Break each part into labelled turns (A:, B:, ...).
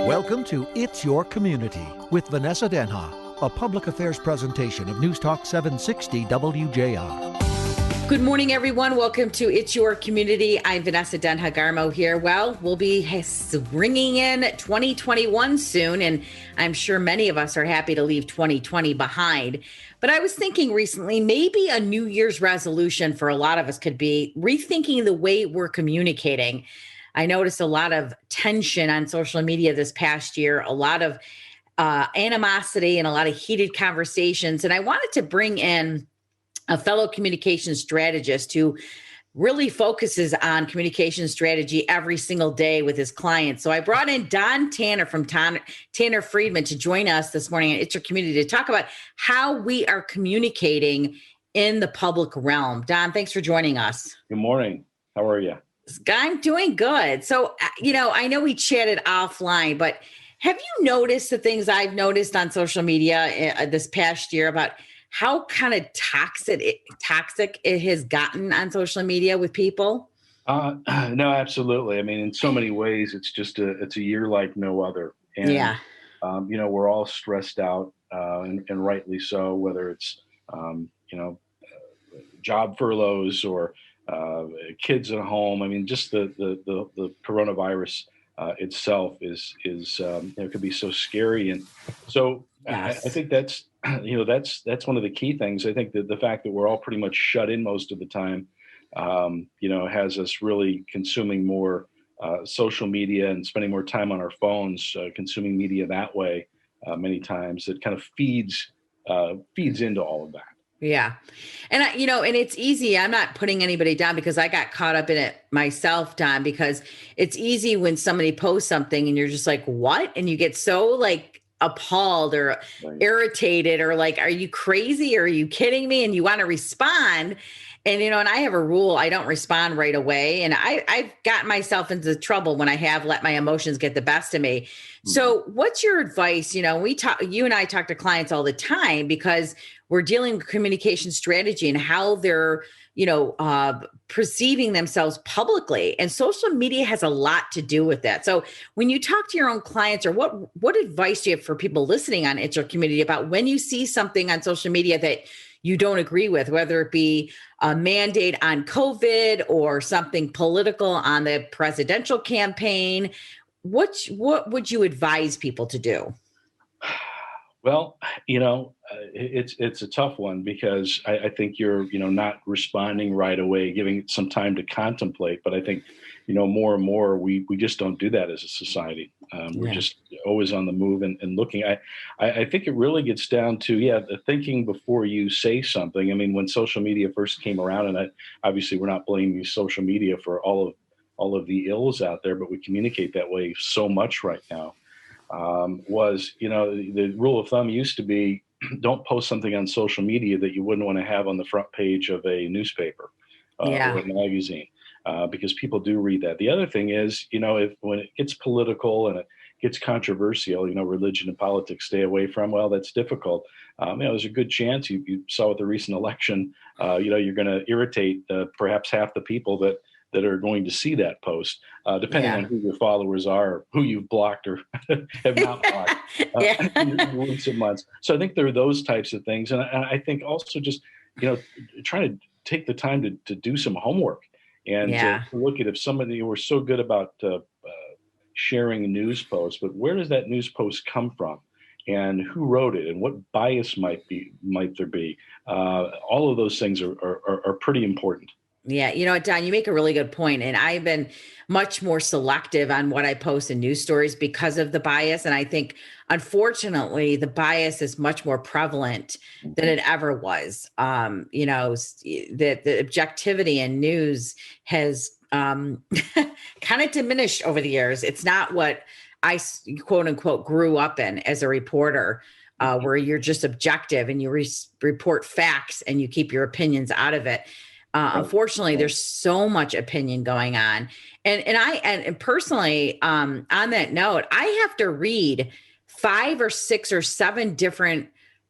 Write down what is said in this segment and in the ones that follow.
A: Welcome to It's Your Community with Vanessa Denha, a public affairs presentation of News Talk 760 WJR.
B: Good morning, everyone. Welcome to It's Your Community. I'm Vanessa Denha, Garmo here. Well, we'll be bringing in 2021 soon, and I'm sure many of us are happy to leave 2020 behind. But I was thinking recently, maybe a New Year's resolution for a lot of us could be rethinking the way we're communicating. I noticed a lot of tension on social media this past year, a lot of animosity and a lot of heated conversations. And I wanted to bring in a fellow communication strategist who really focuses on communication strategy every single day with his clients. So I brought in Don Tanner from Tanner Friedman to join us this morning at It's Your Community to talk about how we are communicating in the public realm. Don, thanks for joining us.
C: Good morning. How are you?
B: I'm doing good. So, I know we chatted offline, but have you noticed the things I've noticed on social media this past year about how kind of toxic it has gotten on social media with people?
C: No, absolutely. I mean, in so many ways, it's a year like no other. And,
B: yeah.
C: We're all stressed out and rightly so, whether it's, job furloughs or kids at home. I mean, just the coronavirus itself is could be so scary. And so
B: Yes.
C: I think that's one of the key things. I think that the fact that we're all pretty much shut in most of the time, has us really consuming more social media and spending more time on our phones, consuming media that way. Many times it kind of feeds into all of that.
B: Yeah. And and it's easy. I'm not putting anybody down because I got caught up in it myself, Don, because it's easy when somebody posts something and you're just like, what? And you get so appalled or irritated or like, are you crazy? Or are you kidding me? And you want to respond. And, and I have a rule, I don't respond right away. And I've gotten myself into trouble when I have let my emotions get the best of me. Mm-hmm. So what's your advice? You and I talk to clients all the time because we're dealing with communication strategy and how they're, perceiving themselves publicly. And social media has a lot to do with that. So when you talk to your own clients, or what advice do you have for people listening on It's Your Community about when you see something on social media that you don't agree with, whether it be a mandate on COVID or something political on the presidential campaign? What would you advise people to do?
C: Well, it's a tough one because I think you're, not responding right away, giving it some time to contemplate. But I think, more and more, we just don't do that as a society. We're just always on the move and looking. I think it really gets down to, the thinking before you say something. I mean, when social media first came around, and obviously we're not blaming social media for all of the ills out there, but we communicate that way so much right now. The rule of thumb used to be don't post something on social media that you wouldn't want to have on the front page of a newspaper or a magazine, because people do read that. The other thing is, when it gets political and it gets controversial, religion and politics stay away from. Well, that's difficult. There's a good chance you saw with the recent election, you're going to irritate perhaps half the people that are going to see that post, depending on who your followers are, who you've blocked or have not blocked in recent months. So I think there are those types of things. And I think also just, trying to take the time to do some homework and to look at if somebody were so good about sharing news posts, but where does that news post come from? And who wrote it, and what bias might there be? All of those things are pretty important.
B: Yeah. You know what, Don, you make a really good point. And I've been much more selective on what I post in news stories because of the bias. And I think, unfortunately, the bias is much more prevalent than it ever was. The objectivity in news has kind of diminished over the years. It's not what I, quote unquote, grew up in as a reporter, where you're just objective and you report facts and you keep your opinions out of it. Unfortunately, there's so much opinion going on. And personally, on that note, I have to read 5 or 6 or 7 different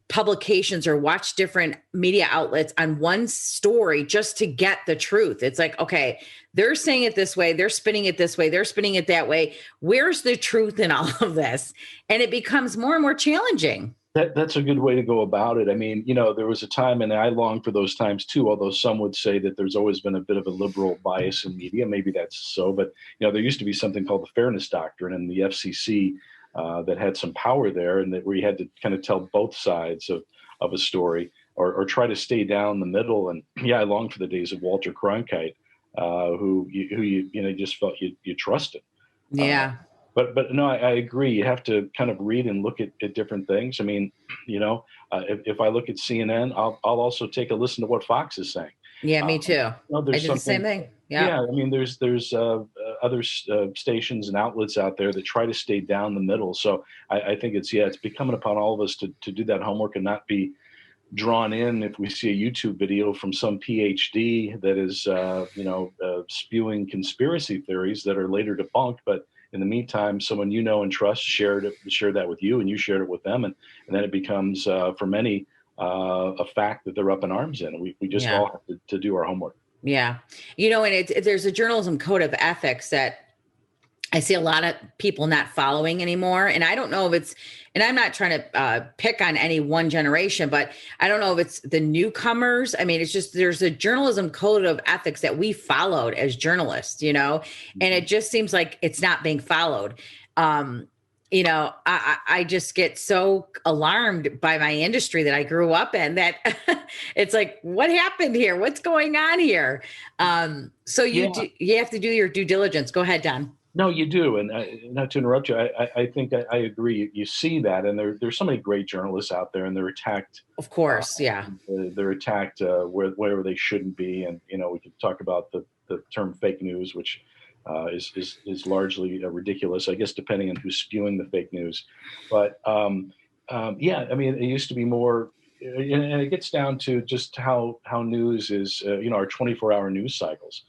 B: publications or watch different media outlets on one story just to get the truth. It's like, okay, they're saying it this way, they're spinning it this way, they're spinning it that way. Where's the truth in all of this? And it becomes more and more challenging.
C: That's a good way to go about it. I mean, there was a time, and I long for those times too, although some would say that there's always been a bit of a liberal bias in media. Maybe that's so, but, there used to be something called the fairness doctrine and the FCC that had some power there, and that where you had to kind of tell both sides of a story or try to stay down the middle. And I long for the days of Walter Cronkite, who you just felt you trusted.
B: Yeah.
C: But no, I agree. You have to kind of read and look at different things. I mean, if I look at CNN, I'll also take a listen to what Fox is saying.
B: Yeah, me too. I did the same thing. Yeah.
C: I mean, there's other stations and outlets out there that try to stay down the middle. So I think it's becoming upon all of us to do that homework and not be drawn in if we see a YouTube video from some PhD that is, spewing conspiracy theories that are later debunked. But in the meantime, someone and trust shared that with you, and you shared it with them, and then it becomes for many a fact that they're up in arms in. We just all have to do our homework.
B: Yeah, and there's a journalism code of ethics that I see a lot of people not following anymore. And I don't know if it's, and I'm not trying to pick on any one generation, but I don't know if it's the newcomers. I mean, it's just, there's a journalism code of ethics that we followed as journalists, and it just seems like it's not being followed. I just get so alarmed by my industry that I grew up in that it's like, what happened here? What's going on here? So you have to do your due diligence. Go ahead, Don.
C: No, you do. And not to interrupt you, I think I agree. You see that, and there's so many great journalists out there, and they're attacked.
B: Of course,
C: they're attacked wherever they shouldn't be. And, we could talk about the term fake news, which is largely ridiculous, I guess, depending on who's spewing the fake news. But, I mean, it used to be more, and it gets down to just how news is, our 24-hour news cycles.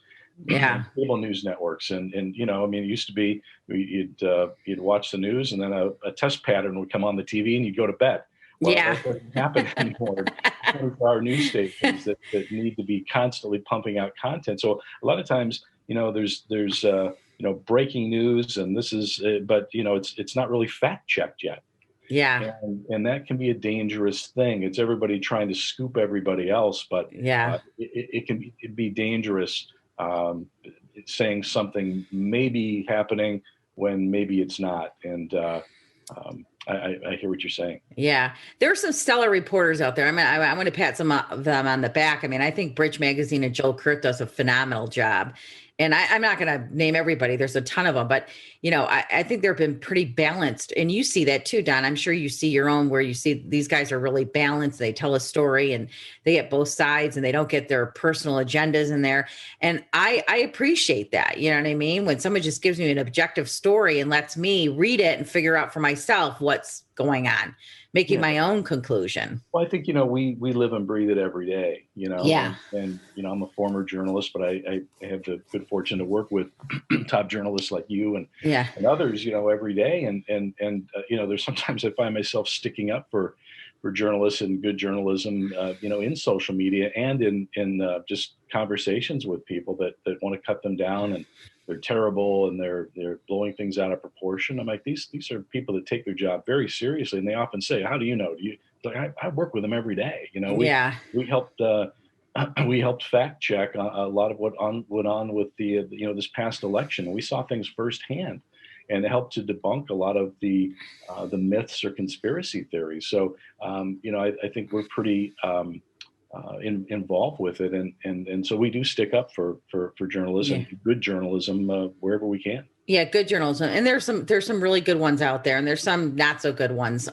C: Cable news networks, and I mean, it used to be you'd watch the news, and then a test pattern would come on the TV, and you'd go to bed. Well, that doesn't happen anymore. 24-hour news stations that need to be constantly pumping out content. So a lot of times, there's breaking news, and this is, but it's not really fact checked yet.
B: Yeah.
C: And that can be a dangerous thing. It's everybody trying to scoop everybody else, but it can be dangerous. Saying something may be happening when maybe it's not. And I hear what you're saying.
B: Yeah. There are some stellar reporters out there. I mean, I want to pat some of them on the back. I mean, I think Bridge Magazine and Joel Kurt does a phenomenal job. And I'm not going to name everybody. There's a ton of them, but I think they've been pretty balanced. And you see that too, Don. I'm sure you see your own, where you see these guys are really balanced. They tell a story and they get both sides, and they don't get their personal agendas in there. And I appreciate that. You know what I mean? When someone just gives me an objective story and lets me read it and figure out for myself what's going on, making my own conclusion.
C: Well, I think, we live and breathe it every day,
B: Yeah.
C: And I'm a former journalist, but I have the good fortune to work with top journalists like you and others, every day. And there's sometimes I find myself sticking up for journalists and good journalism, in social media and in just conversations with people that want to cut them down, and they're terrible and they're blowing things out of proportion. I'm like, these are people that take their job very seriously, and they often say, "How do you know?" I work with them every day. We helped fact check a lot of what went on with the this past election. We saw things firsthand, and it helped to debunk a lot of the myths or conspiracy theories. So I think we're pretty involved with it, and so we do stick up for journalism, good journalism, wherever we can.
B: Yeah, good journalism, and there's some really good ones out there, and there's some not so good ones.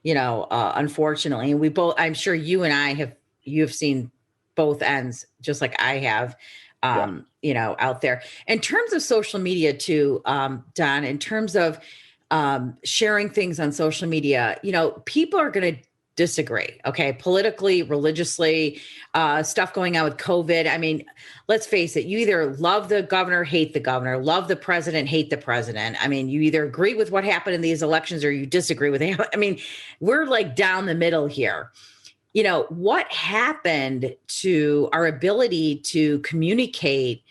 B: Unfortunately, and we both, I'm sure you and I you've seen both ends, just like I have. Out there. In terms of social media too, Don, in terms of sharing things on social media, people are going to disagree. Okay. Politically, religiously, stuff going on with COVID. I mean, let's face it. You either love the governor, hate the governor, love the president, hate the president. I mean, you either agree with what happened in these elections or you disagree with it. I mean, we're like down the middle here. You know, what happened to our ability to communicate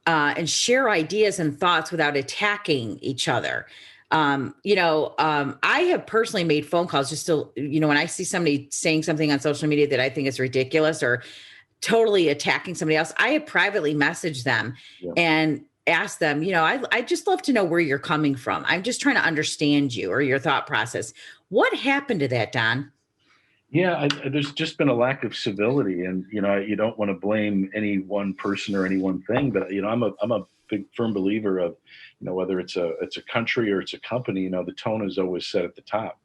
B: and share ideas and thoughts without attacking each other? I have personally made phone calls just to, when I see somebody saying something on social media that I think is ridiculous or totally attacking somebody else, I have privately messaged them and asked them, I just love to know where you're coming from. I'm just trying to understand you or your thought process. What happened to that, Don?
C: Yeah, there's just been a lack of civility, and you don't want to blame any one person or any one thing, but I'm a big firm believer of, whether it's a country or it's a company, the tone is always set at the top.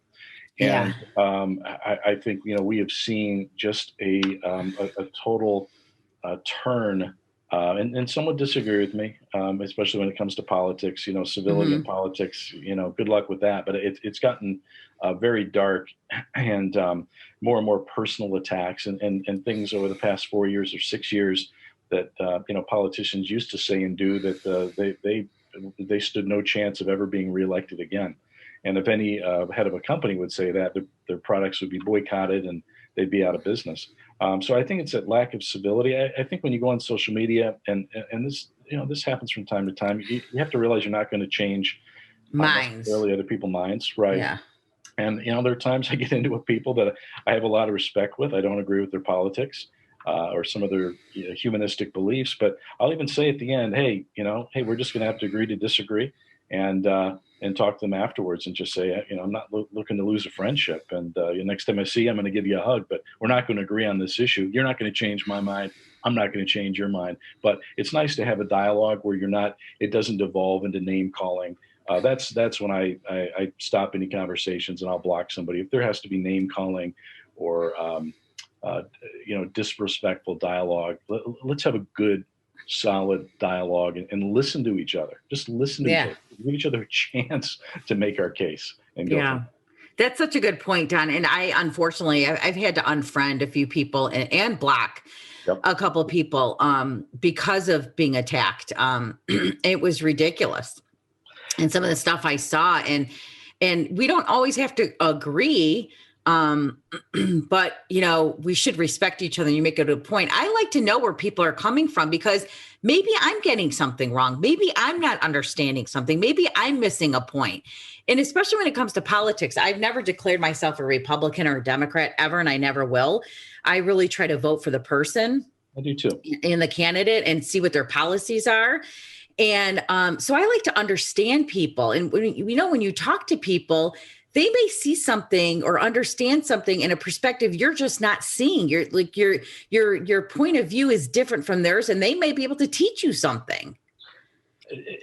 C: And I think we have seen just a total turn, and some would disagree with me, especially when it comes to politics. Civility in politics. Good luck with that. But it's gotten very dark, and more and more personal attacks and things over the past 4 years or 6 years that politicians used to say and do that they stood no chance of ever being reelected again. And if any head of a company would say that, their products would be boycotted and they'd be out of business. So I think it's that lack of civility. I think when you go on social media and this, this happens from time to time, you have to realize you're not going to change
B: minds,
C: other people's minds. Right.
B: Yeah.
C: And, there are times I get into with people that I have a lot of respect with. I don't agree with their politics or some of their humanistic beliefs, but I'll even say at the end, hey, we're just going to have to agree to disagree and talk to them afterwards and just say, I'm not looking to lose a friendship. And next time I see you, I'm going to give you a hug, but we're not going to agree on this issue. You're not going to change my mind. I'm not going to change your mind. But it's nice to have a dialogue where it doesn't devolve into name calling. That's when I stop any conversations and I'll block somebody. If there has to be name calling or, disrespectful dialogue, let's have a good, solid dialogue and listen to each other. Just listen to each other. Give each other a chance to make our case and go.
B: That's such a good point, Don. And unfortunately, I've had to unfriend a few people and block a couple of people because of being attacked. It was ridiculous. And some of the stuff I saw, and we don't always have to agree, but we should respect each other. And you make it a point. I like to know where people are coming from because maybe I'm getting something wrong. Maybe I'm not understanding something. Maybe I'm missing a point. And especially when it comes to politics, I've never declared myself a Republican or a Democrat ever, and I never will. I really try to vote for the person.
C: I do too.
B: And the candidate and see what their policies are. And so I like to understand people. And when you talk to people, they may see something or understand something in a perspective you're just not seeing. Your point of view is different from theirs, and they may be able to teach you something.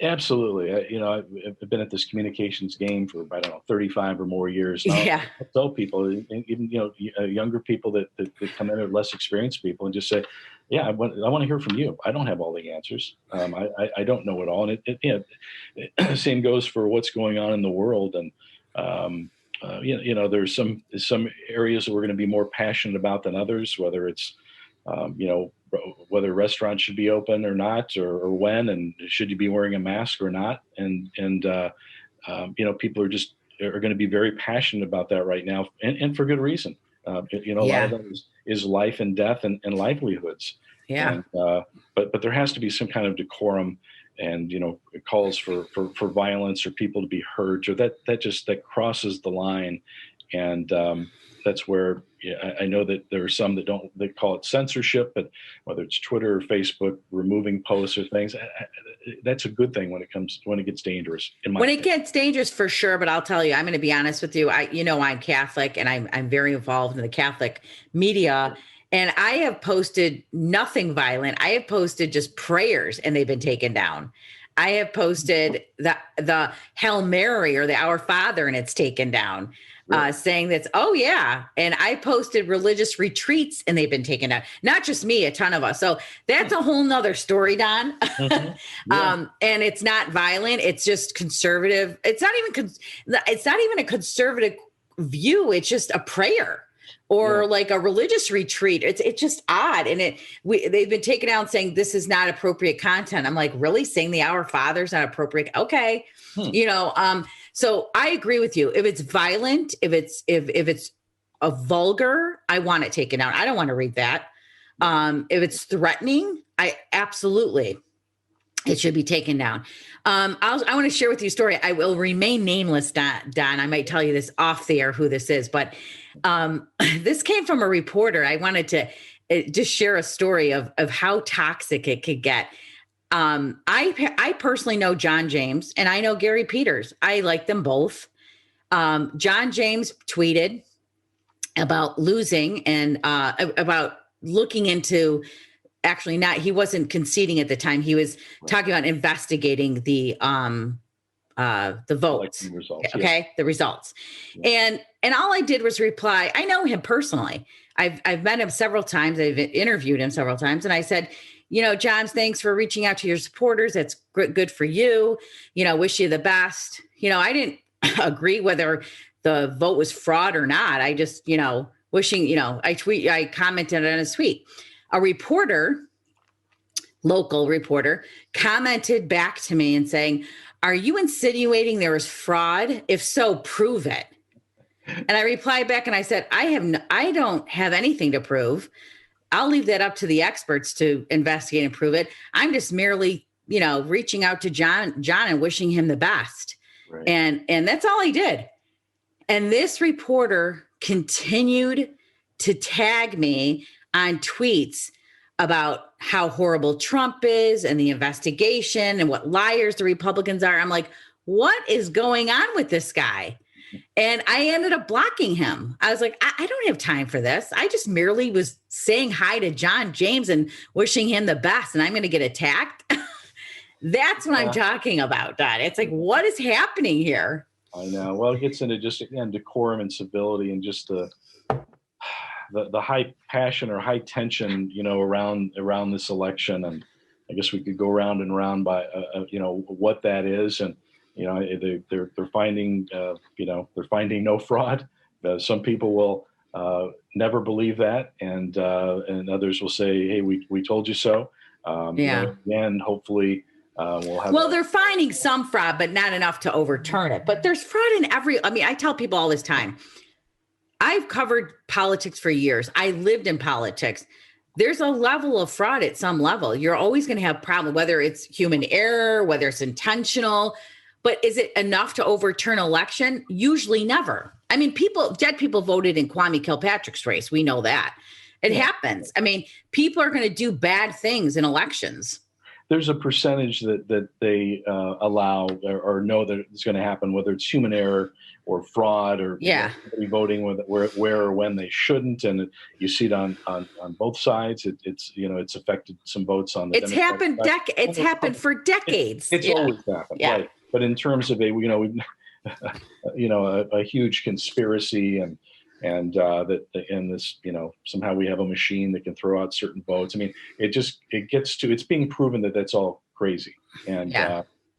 C: Absolutely. I've been at this communications game for, 35 or more years.
B: Yeah.
C: I tell people, even, younger people that come in or less experienced people and just say, yeah, I want to hear from you. I don't have all the answers. I don't know it all. And same goes for what's going on in the world. And, there's some areas that we're going to be more passionate about than others, whether it's, whether restaurants should be open or not, or when, and should you be wearing a mask or not. And people are going to be very passionate about that right now. And for good reason. A lot of that is life and death and livelihoods.
B: Yeah.
C: And, but there has to be some kind of decorum and, calls for violence or people to be hurt, or that crosses the line. And that's where I know that there are some that call it censorship, but whether it's Twitter or Facebook, removing posts or things, that's a good thing when it gets dangerous. When it
B: gets dangerous, for sure. But I'll tell you, I'm going to be honest with you. I'm Catholic and I'm very involved in the Catholic media. And I have posted nothing violent. I have posted just prayers and they've been taken down. I have posted the Hail Mary or the Our Father and it's taken down. Saying that's, oh yeah. And I posted religious retreats and they've been taken down. Not just me, a ton of us. So that's a whole nother story, Don. Mm-hmm. Yeah. And it's not violent. It's just conservative. It's not even a conservative view. It's just a prayer. or like a religious retreat. It's just odd. And they've been taken out saying this is not appropriate content. I'm like, really? Saying the Our Father is not appropriate? Okay. So I agree with you. If it's violent, if it's a vulgar, I want it taken out. I don't want to read that. If it's threatening, it should be taken down. I want to share with you a story. I will remain nameless, Don. I might tell you this off the air who this is, but this came from a reporter. I wanted to just share a story of how toxic it could get. I personally know John James and I know Gary Peters. I like them both. John James tweeted about losing and about looking into, actually not, he wasn't conceding at the time. He was talking about investigating the votes. The results, okay. The results. Yeah. And all I did was reply. I know him personally. I've met him several times. I've interviewed him several times. And I said, John, thanks for reaching out to your supporters. That's good for you. Wish you the best. I didn't agree whether the vote was fraud or not. I just, wishing, I commented on a tweet. A local reporter, commented back to me and saying, "Are you insinuating there was fraud? If so, prove it." And I replied back and I said, I don't have anything to prove. I'll leave that up to the experts to investigate and prove it. I'm just merely, reaching out to John and wishing him the best. Right. And that's all I did. And this reporter continued to tag me on tweets about how horrible Trump is and the investigation and what liars the Republicans are. I'm like, what is going on with this guy? And I ended up blocking him. I was like, I don't have time for this. I just merely was saying hi to John James and wishing him the best, and I'm going to get attacked. That's what I'm talking about, Don. It's like, what is happening here?
C: I know. Well, it gets into just, again, decorum and civility and just the high passion or high tension, around this election. And I guess we could go round and round by, what that is. And, they're finding, they're finding no fraud. Some people will never believe that. And others will say, hey, we told you so. And hopefully we'll have.
B: Well, they're finding some fraud, but not enough to overturn it. But there's fraud in I tell people all this time, I've covered politics for years. I lived in politics. There's a level of fraud at some level. You're always going to have problem, whether it's human error, whether it's intentional. But is it enough to overturn election? Usually never. I mean, dead people voted in Kwame Kilpatrick's race. We know that. It happens. I mean, people are going to do bad things in elections.
C: There's a percentage that they allow or know that it's going to happen, whether it's human error or fraud or voting where or when they shouldn't. And you see it on both sides. It's affected some votes on the
B: It's happened. It's happened for decades.
C: It's always happened. Yeah. Right. But in terms of a huge conspiracy and this, somehow we have a machine that can throw out certain votes. I mean, it's being proven that that's all crazy. And,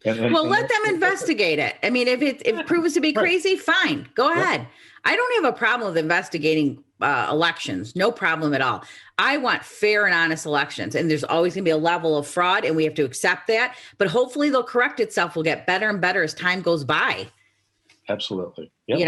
B: let them investigate it. I mean, if it proves to be crazy, fine, go ahead. I don't have a problem with investigating elections. No problem at all. I want fair and honest elections, and there's always going to be a level of fraud, and we have to accept that. But hopefully they'll correct itself. We'll get better and better as time goes by.
C: Absolutely. Yep.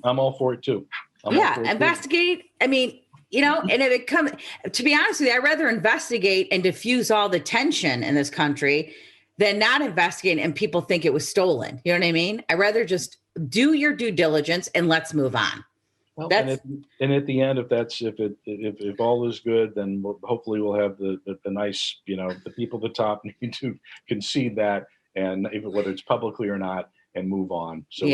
C: I'm all for it too.
B: Investigate. I mean, and if it comes, to be honest with you, I'd rather investigate and diffuse all the tension in this country than not investigate and people think it was stolen. You know what I mean? I'd rather just do your due diligence and let's move on.
C: Well, and at the end, if all is good, then hopefully we'll have the nice, the people at the top need to concede that, and whether it's publicly or not, and move on. So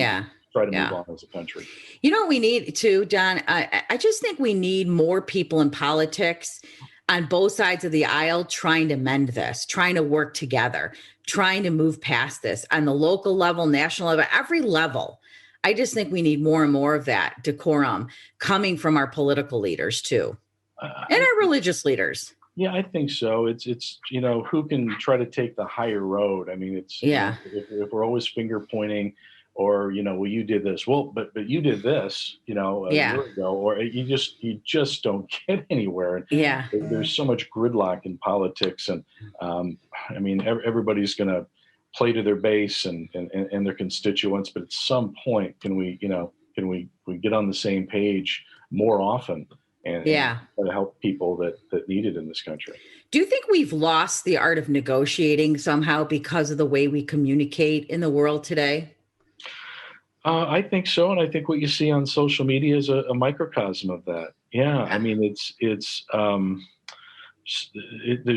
C: try to move on as a country.
B: You know what we need too, Don? I just think we need more people in politics on both sides of the aisle trying to mend this, trying to work together, trying to move past this on the local level, national level, every level. I just think we need more and more of that decorum coming from our political leaders too, and our religious leaders.
C: Yeah, I think so. It's who can try to take the higher road. I mean, if we're always finger pointing or, well, you did this. Well, but you did this, a year ago, or you just don't get anywhere. And
B: Yeah.
C: there's so much gridlock in politics. And everybody's going to play to their base and their constituents. But at some point, can we get on the same page more often and try to help people that need it in this country?
B: Do you think we've lost the art of negotiating somehow because of the way we communicate in the world today?
C: I think so, and I think what you see on social media is a microcosm of that. Yeah, I mean, there's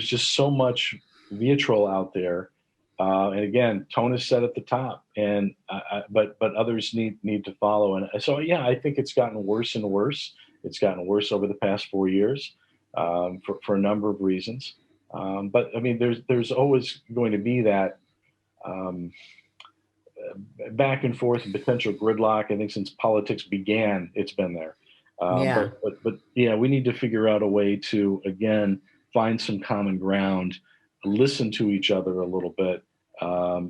C: just so much vitriol out there, and again, tone is set at the top, and but others need to follow. And so, yeah, I think it's gotten worse and worse. It's gotten worse over the past 4 years for a number of reasons. But I mean, there's always going to be that. Back and forth and potential gridlock. I think since politics began, it's been there. But yeah, we need to figure out a way to, again, find some common ground, listen to each other a little bit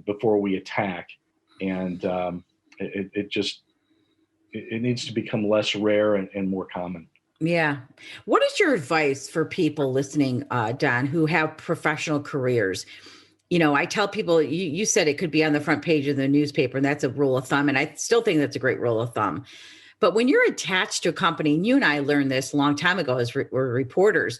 C: before we attack. And it needs to become less rare and more common.
B: Yeah. What is your advice for people listening, Don, who have professional careers? I tell people, you said it could be on the front page of the newspaper, and that's a rule of thumb. And I still think that's a great rule of thumb. But when you're attached to a company, and you and I learned this a long time ago as we're reporters,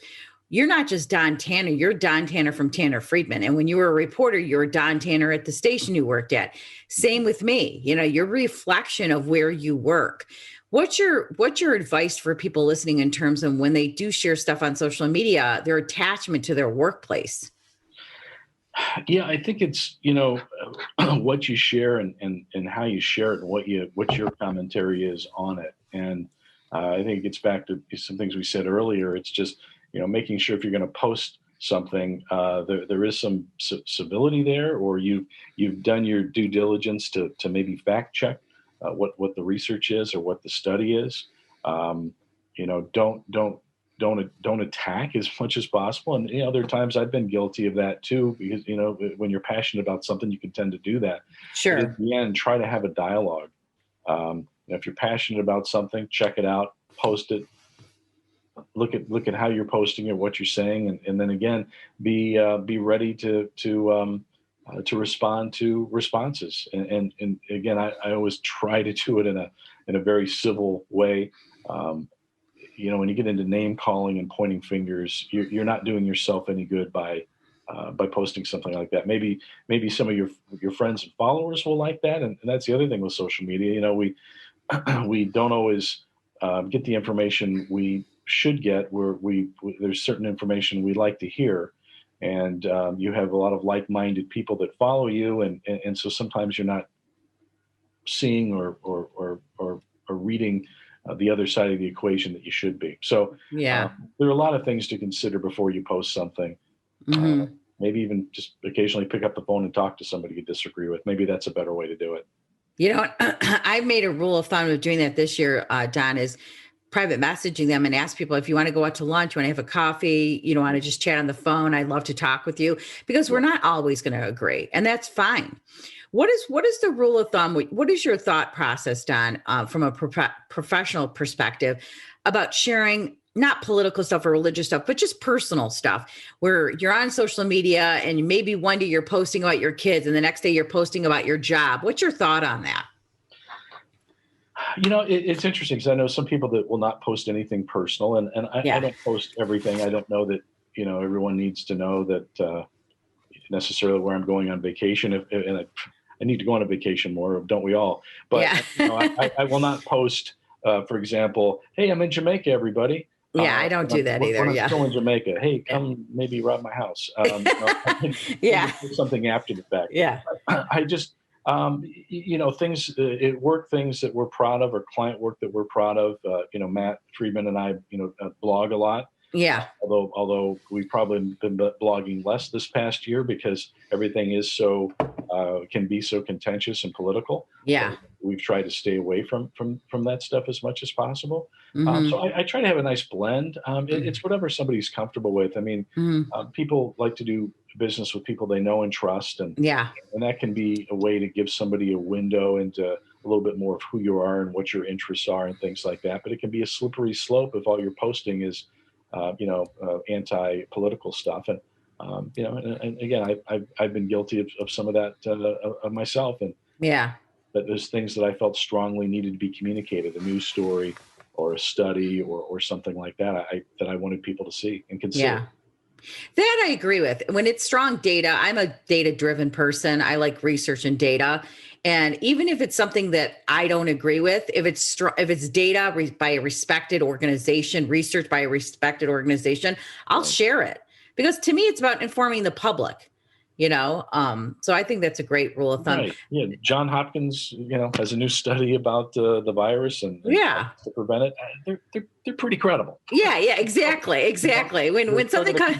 B: you're not just Don Tanner, you're Don Tanner from Tanner Friedman. And when you were a reporter, you're Don Tanner at the station you worked at. Same with me, your reflection of where you work. What's your advice for people listening in terms of when they do share stuff on social media, their attachment to their workplace?
C: Yeah, I think it's, what you share and how you share it and what your commentary is on it. And I think it gets back to some things we said earlier. It's just, making sure if you're going to post something, there is some civility there, or you've done your due diligence to maybe fact check what the research is or what the study is. Don't attack as much as possible. And there are times I've been guilty of that too, because when you're passionate about something, you can tend to do that.
B: Sure.
C: But at the end, try to have a dialogue. If you're passionate about something, check it out, post it, look at how you're posting it, what you're saying, and then again, be ready to respond to responses. And again, I always try to do it in a very civil way. When you get into name calling and pointing fingers, you're not doing yourself any good by posting something like that. Maybe some of your friends and followers will like that, and that's the other thing with social media. We don't always get the information we should get. Where there's certain information we like to hear, and you have a lot of like-minded people that follow you, and so sometimes you're not seeing or reading the other side of the equation that you should be. So there are a lot of things to consider before you post something.
B: Mm-hmm.
C: Maybe even just occasionally pick up the phone and talk to somebody you disagree with. Maybe that's a better way to do it.
B: I've made a rule of thumb of doing that this year, Don, is private messaging them and ask people, if you want to go out to lunch, you want to have a coffee, you don't want to just chat on the phone, I'd love to talk with you, because we're not always going to agree, and that's fine. What is the rule of thumb? What is your thought process, Don, from a professional perspective about sharing not political stuff or religious stuff, but just personal stuff, where you're on social media and maybe one day you're posting about your kids and the next day you're posting about your job? What's your thought on that?
C: It's interesting because I know some people that will not post anything personal, and I don't post everything. I don't know that, everyone needs to know that necessarily where I'm going on vacation. And I need to go on a vacation more, don't we all? But I will not post, for example, hey, I'm in Jamaica, everybody.
B: I don't do that either.
C: When I'm still in Jamaica, hey, come maybe rob my house. Put something after the fact.
B: Yeah.
C: I just, things at work, things that we're proud of, or client work that we're proud of. Matt Friedman and I, blog a lot.
B: Yeah.
C: Although we've probably been blogging less this past year because everything is can be so contentious and political.
B: Yeah.
C: We've tried to stay away from that stuff as much as possible.
B: Mm-hmm.
C: So I try to have a nice blend. It's whatever somebody's comfortable with. I mean, people like to do business with people they know and trust. And that can be a way to give somebody a window into a little bit more of who you are and what your interests are and things like that. But it can be a slippery slope if all you're posting is, anti-political stuff. And, and again, I've been guilty of some of that of myself. And but there's things that I felt strongly needed to be communicated, a news story or a study or something like that, that I wanted people to see and consider.
B: Yeah. That I agree with. When it's strong data, I'm a data-driven person. I like research and data. And even if it's something that I don't agree with, if it's data by a respected organization, research by a respected organization, I'll share it. Because to me, it's about informing the public, So I think that's a great rule of thumb.
C: Right. Yeah. John Hopkins, has a new study about the virus and to prevent it. They're pretty credible.
B: Yeah. Exactly. When something comes,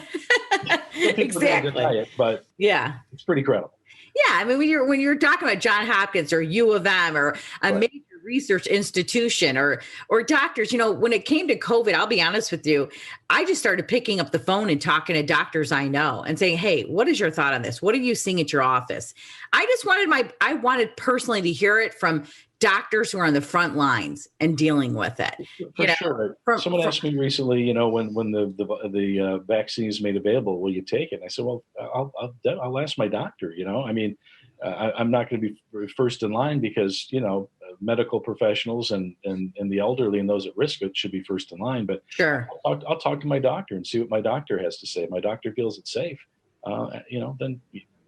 B: exactly.
C: It, but it's pretty credible.
B: Yeah, I mean, when you're talking about John Hopkins or U of M or a major research institution or doctors, when it came to COVID, I'll be honest with you, I just started picking up the phone and talking to doctors I know and saying, hey, what is your thought on this? What are you seeing at your office? I wanted personally to hear it from doctors who are on the front lines and dealing with it.
C: For sure. Someone asked me recently, when the vaccine is made available, will you take it? And I said, well, I'll ask my doctor. I mean, I'm not going to be first in line because medical professionals and the elderly and those at risk should be first in line. But
B: sure,
C: I'll talk to my doctor and see what my doctor has to say. If my doctor feels it's safe, then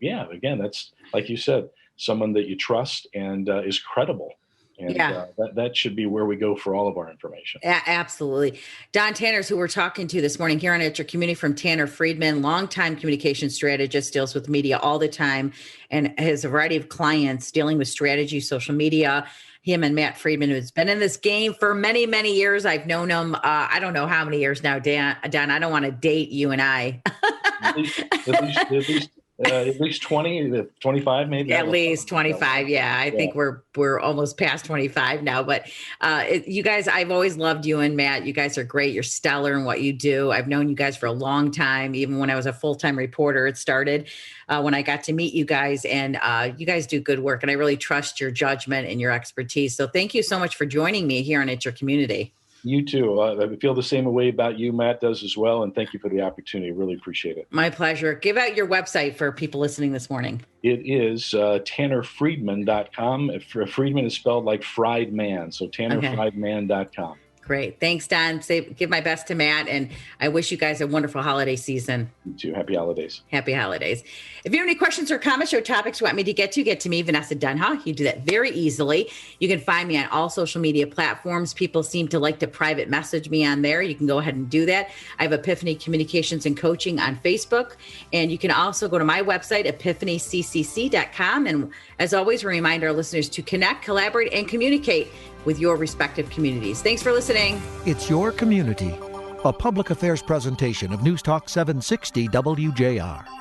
C: again, that's like you said, someone that you trust and is credible. And that should be where we go for all of our information.
B: Absolutely. Don Tanner's who we're talking to this morning here on At Your Community from Tanner Friedman, longtime communication strategist, deals with media all the time and has a variety of clients dealing with strategy, social media. Him and Matt Friedman, who's been in this game for many, many years. I've known him, I don't know how many years now, Dan. I don't want to date you and I.
C: At least 20, 25, maybe.
B: At least 25. Yeah. I think we're almost past 25 now, but you guys, I've always loved you and Matt. You guys are great. You're stellar in what you do. I've known you guys for a long time. Even when I was a full-time reporter, it started when I got to meet you guys, and you guys do good work. And I really trust your judgment and your expertise. So thank you so much for joining me here on At Your Community.
C: You too. I feel the same way about you. Matt does as well. And thank you for the opportunity. Really appreciate it.
B: My pleasure. Give out your website for people listening this morning.
C: It is TannerFriedman.com. Friedman is spelled like fried man. So TannerFriedman.com.
B: Great. Thanks, Don. Give my best to Matt, and I wish you guys a wonderful holiday season.
C: You too. Happy holidays.
B: Happy holidays. If you have any questions or comments or topics you want me to get to me, Vanessa Denha. You do that very easily. You can find me on all social media platforms. People seem to like to private message me on there. You can go ahead and do that. I have Epiphany Communications and Coaching on Facebook, and you can also go to my website, epiphanyccc.com. And as always, we remind our listeners to connect, collaborate, and communicate with your respective communities. Thanks for listening.
A: It's Your Community, a public affairs presentation of News Talk 760 WJR.